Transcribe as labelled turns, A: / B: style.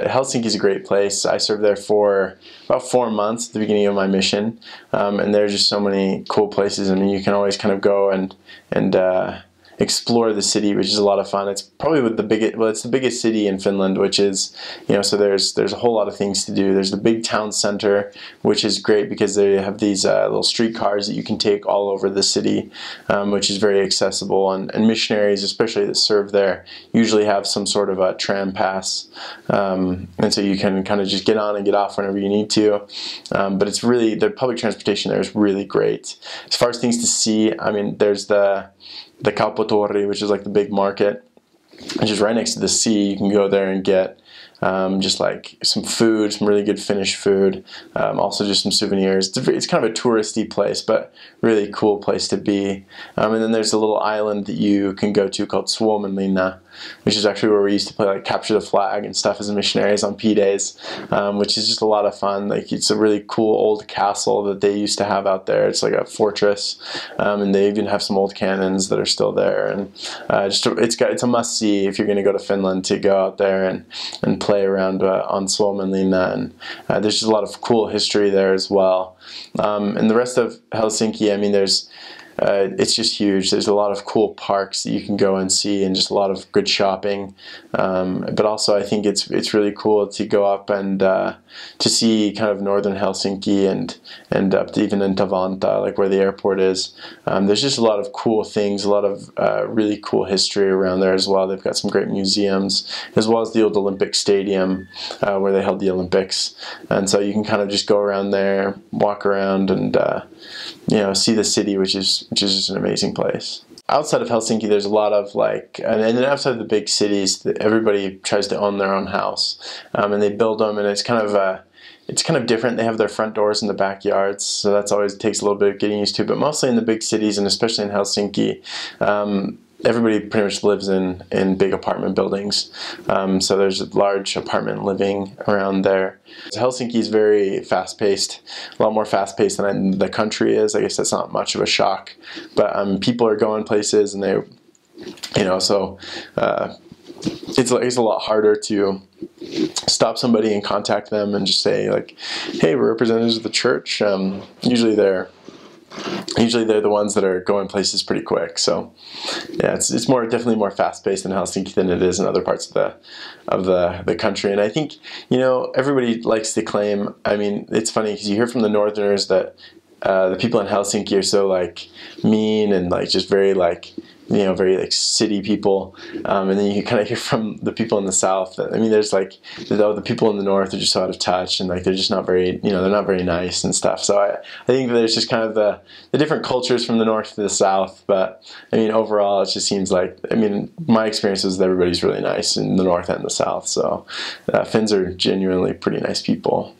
A: Helsinki is a great place. I served there for about 4 months at the beginning of my mission, and there are just so many cool places. I mean, you can always kind of go and explore the city, which is a lot of fun. It's probably it's the biggest city in Finland, which is, so there's a whole lot of things to do. There's the big town center, which is great because they have these little streetcars that you can take all over the city, which is very accessible. And missionaries, especially that serve there, usually have some sort of a tram pass, and so you can kind of just get on and get off whenever you need to. But it's really, the public transportation there is really great. As far as things to see, I mean, there's the Kauppatoori, which is like the big market, which is right next to the sea. You can go there and get just like some food, some really good Finnish food, also just some souvenirs. It's kind of a touristy place, but really cool place to be. And then there's a little island that you can go to called Suomenlinna, which is actually where we used to play like capture the flag and stuff as missionaries on P-days, which is just a lot of fun. Like, it's a really cool old castle that they used to have out there. It's like a fortress, and they even have some old cannons that are still there. And it's a must-see if you're going to go to Finland, to go out there and play around on Suomenlinna. And there's just a lot of cool history there as well. And the rest of Helsinki, I mean, it's just huge. There's a lot of cool parks that you can go and see, and just a lot of good shopping. But also, I think it's really cool to go up and to see kind of northern Helsinki and up to even into Vantaa, like where the airport is. There's just a lot of cool things, a lot of really cool history around there as well. They've got some great museums, as well as the old Olympic Stadium where they held the Olympics. And so you can kind of just go around there, walk around, and see the city, which is just an amazing place. Outside of Helsinki, there's a lot of and then outside of the big cities, everybody tries to own their own house, and they build them, and it's kind of different. They have their front doors in the backyards, so that's always takes a little bit of getting used to. But mostly in the big cities, and especially in Helsinki, everybody pretty much lives in big apartment buildings. So there's a large apartment living around there. Helsinki is very fast-paced, a lot more fast-paced than the country is. I guess that's not much of a shock. But people are going places, and it's a lot harder to stop somebody and contact them and just say, like, hey, we're representatives of the church. Usually they're the ones that are going places pretty quick. So yeah, it's definitely more fast-paced in Helsinki than it is in other parts of the country. And I think, everybody likes to claim, I mean, it's funny because you hear from the Northerners that the people in Helsinki are so mean and just very very city people, and then you kind of hear from the people in the South that, I mean, there's the people in the North are just so out of touch, and they're just not very, they're not very nice and stuff. So I think there's just kind of the different cultures from the North to the South. But I mean, overall, it just seems my experience is that everybody's really nice in the North and the South. So Finns are genuinely pretty nice people.